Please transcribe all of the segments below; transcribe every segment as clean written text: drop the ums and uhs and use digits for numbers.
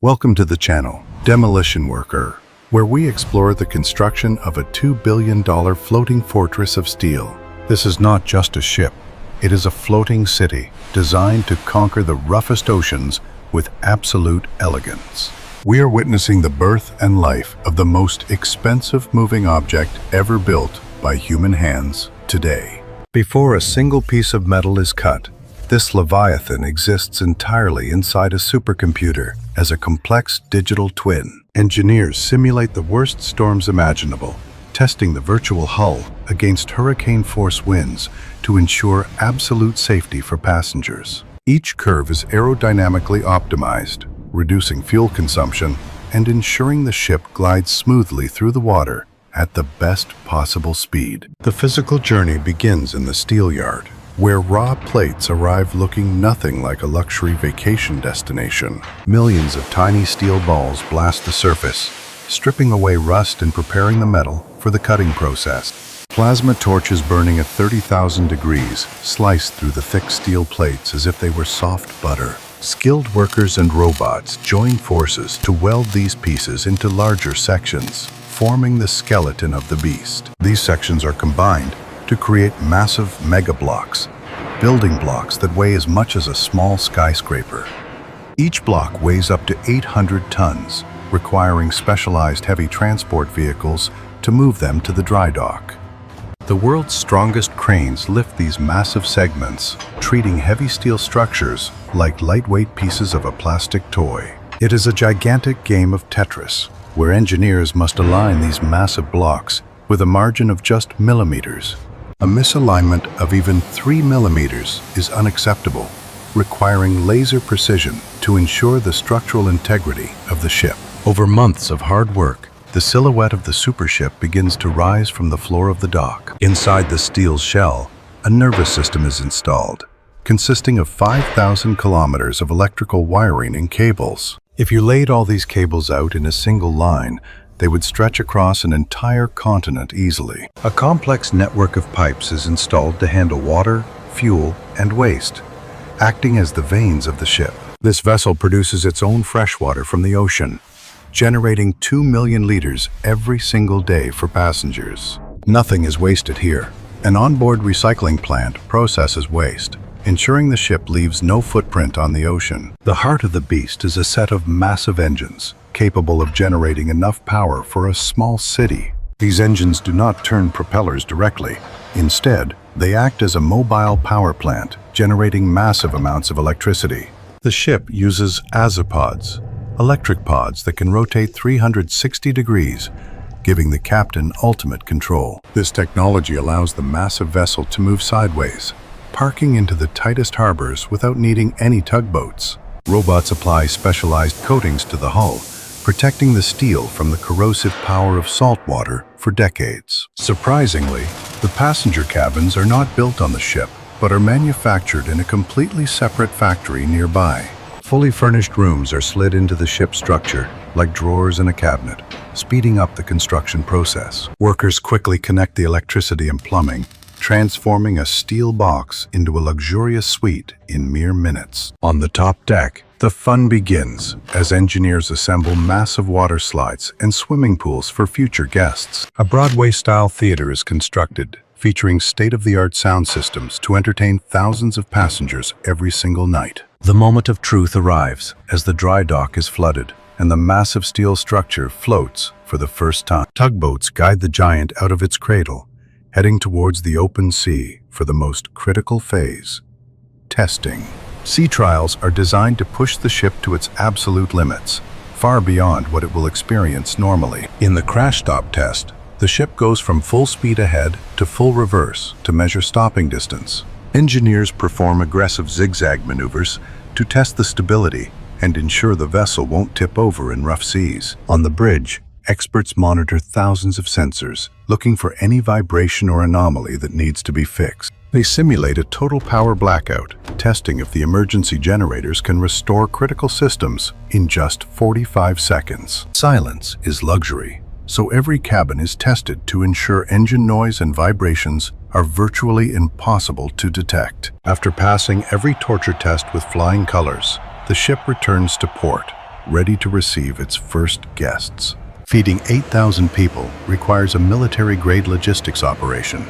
Welcome to the channel, Demolition Worker, where we explore the construction of a $2 billion floating fortress of steel. This is not just a ship. It is a floating city designed to conquer the roughest oceans with absolute elegance. We are witnessing the birth and life of the most expensive moving object ever built by human hands today. Before a single piece of metal is cut, this Leviathan exists entirely inside a supercomputer as a complex digital twin. Engineers simulate the worst storms imaginable, testing the virtual hull against hurricane-force winds to ensure absolute safety for passengers. Each curve is aerodynamically optimized, reducing fuel consumption and ensuring the ship glides smoothly through the water at the best possible speed. The physical journey begins in the steel yard, where raw plates arrive looking nothing like a luxury vacation destination. Millions of tiny steel balls blast the surface, stripping away rust and preparing the metal for the cutting process. Plasma torches burning at 30,000 degrees slice through the thick steel plates as if they were soft butter. Skilled workers and robots join forces to weld these pieces into larger sections, forming the skeleton of the beast. These sections are combined to create massive mega blocks, building blocks that weigh as much as a small skyscraper. Each block weighs up to 800 tons, requiring specialized heavy transport vehicles to move them to the dry dock. The world's strongest cranes lift these massive segments, treating heavy steel structures like lightweight pieces of a plastic toy. It is a gigantic game of Tetris, where engineers must align these massive blocks with a margin of just millimeters. A misalignment of even 3 millimeters is unacceptable, requiring laser precision to ensure the structural integrity of the ship. Over months of hard work, the silhouette of the supership begins to rise from the floor of the dock. Inside the steel shell, a nervous system is installed, consisting of 5,000 kilometers of electrical wiring and cables. If you laid all these cables out in a single line, they would stretch across an entire continent easily. A complex network of pipes is installed to handle water, fuel, and waste, acting as the veins of the ship. This vessel produces its own fresh water from the ocean, generating 2 million liters every single day for passengers. Nothing is wasted here. An onboard recycling plant processes waste, ensuring the ship leaves no footprint on the ocean. The heart of the beast is a set of massive engines, capable of generating enough power for a small city. These engines do not turn propellers directly. Instead, they act as a mobile power plant, generating massive amounts of electricity. The ship uses azipods, electric pods that can rotate 360 degrees, giving the captain ultimate control. This technology allows the massive vessel to move sideways, parking into the tightest harbors without needing any tugboats. Robots apply specialized coatings to the hull, protecting the steel from the corrosive power of salt water for decades. Surprisingly, the passenger cabins are not built on the ship, but are manufactured in a completely separate factory nearby. Fully furnished rooms are slid into the ship's structure, like drawers in a cabinet, speeding up the construction process. Workers quickly connect the electricity and plumbing, transforming a steel box into a luxurious suite in mere minutes. On the top deck, the fun begins as engineers assemble massive water slides and swimming pools for future guests. A Broadway-style theater is constructed, featuring state-of-the-art sound systems to entertain thousands of passengers every single night. The moment of truth arrives as the dry dock is flooded and the massive steel structure floats for the first time. Tugboats guide the giant out of its cradle, heading towards the open sea for the most critical phase, testing. Sea trials are designed to push the ship to its absolute limits, far beyond what it will experience normally. In the crash stop test, the ship goes from full speed ahead to full reverse to measure stopping distance. Engineers perform aggressive zigzag maneuvers to test the stability and ensure the vessel won't tip over in rough seas. On the bridge, experts monitor thousands of sensors, looking for any vibration or anomaly that needs to be fixed. They simulate a total power blackout, testing if the emergency generators can restore critical systems in just 45 seconds. Silence is luxury, so every cabin is tested to ensure engine noise and vibrations are virtually impossible to detect. After passing every torture test with flying colors, the ship returns to port, ready to receive its first guests. Feeding 8,000 people requires a military-grade logistics operation,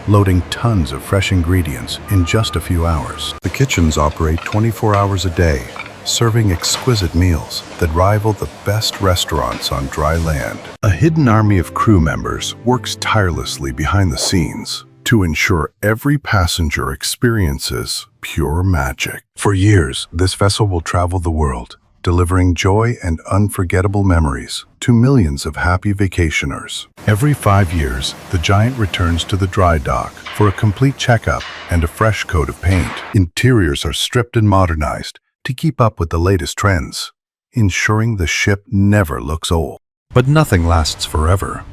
loading tons of fresh ingredients in just a few hours. The kitchens operate 24 hours a day, serving exquisite meals that rival the best restaurants on dry land. A hidden army of crew members works tirelessly behind the scenes to ensure every passenger experiences pure magic. For years, this vessel will travel the world, delivering joy and unforgettable memories to millions of happy vacationers. Every 5 years, the Giant returns to the dry dock for a complete checkup and a fresh coat of paint. Interiors are stripped and modernized to keep up with the latest trends, ensuring the ship never looks old. But nothing lasts forever.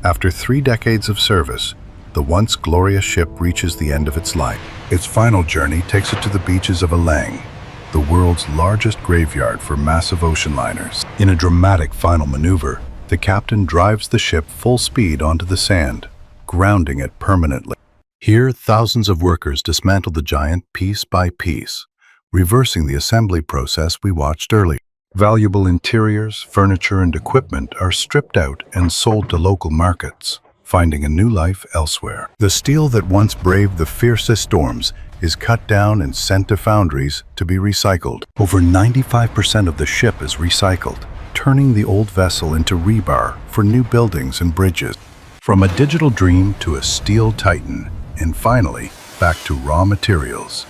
After 3 decades of service, the once glorious ship reaches the end of its life. Its final journey takes it to the beaches of Alang, the world's largest graveyard for massive ocean liners. In a dramatic final maneuver, the captain drives the ship full speed onto the sand, grounding it permanently. Here, thousands of workers dismantle the Giant piece by piece, reversing the assembly process we watched earlier. Valuable interiors, furniture, and equipment are stripped out and sold to local markets, finding a new life elsewhere. The steel that once braved the fiercest storms is cut down and sent to foundries to be recycled. Over 95% of the ship is recycled, turning the old vessel into rebar for new buildings and bridges. From a digital dream to a steel titan, and finally, back to raw materials,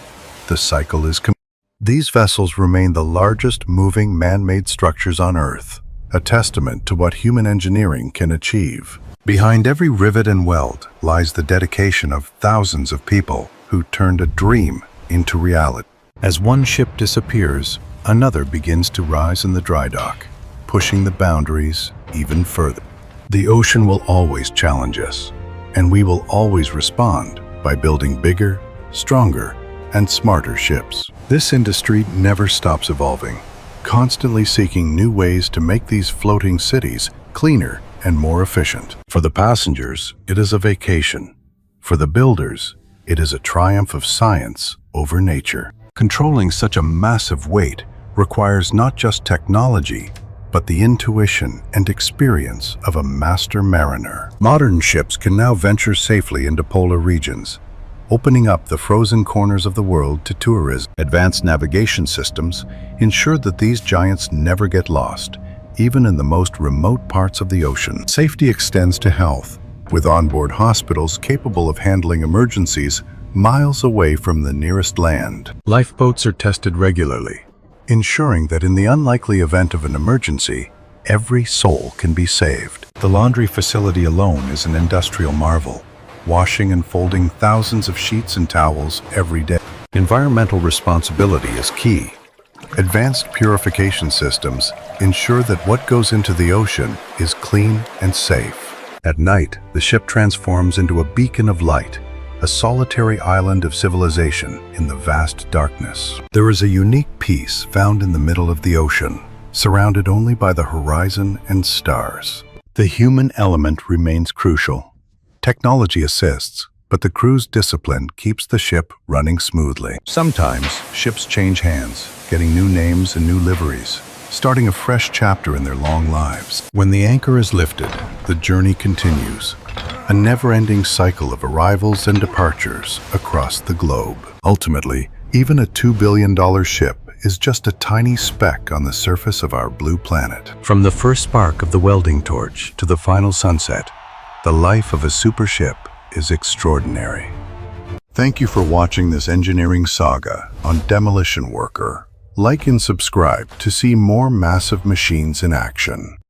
the cycle is complete. These vessels remain the largest moving man-made structures on Earth, a testament to what human engineering can achieve. Behind every rivet and weld lies the dedication of thousands of people who turned a dream into reality. As one ship disappears, another begins to rise in the dry dock, pushing the boundaries even further. The ocean will always challenge us, and we will always respond by building bigger, stronger, and smarter ships. This industry never stops evolving, constantly seeking new ways to make these floating cities cleaner and more efficient. For the passengers, it is a vacation. For the builders, it is a triumph of science over nature. Controlling such a massive weight requires not just technology, but the intuition and experience of a master mariner. Modern ships can now venture safely into polar regions, opening up the frozen corners of the world to tourism. Advanced navigation systems ensure that these giants never get lost, even in the most remote parts of the ocean. Safety extends to health, with onboard hospitals capable of handling emergencies miles away from the nearest land. Lifeboats are tested regularly, ensuring that in the unlikely event of an emergency, every soul can be saved. The laundry facility alone is an industrial marvel, washing and folding thousands of sheets and towels every day. Environmental responsibility is key. Advanced purification systems ensure that what goes into the ocean is clean and safe. At night, the ship transforms into a beacon of light, a solitary island of civilization in the vast darkness. There is a unique peace found in the middle of the ocean, surrounded only by the horizon and stars. The human element remains crucial. Technology assists, but the crew's discipline keeps the ship running smoothly. Sometimes, ships change hands, getting new names and new liveries, starting a fresh chapter in their long lives. When the anchor is lifted, the journey continues, a never-ending cycle of arrivals and departures across the globe. Ultimately, even a $2 billion ship is just a tiny speck on the surface of our blue planet. From the first spark of the welding torch to the final sunset, the life of a super ship is extraordinary. Thank you for watching this engineering saga on Demolition Worke. Like and subscribe to see more massive machines in action.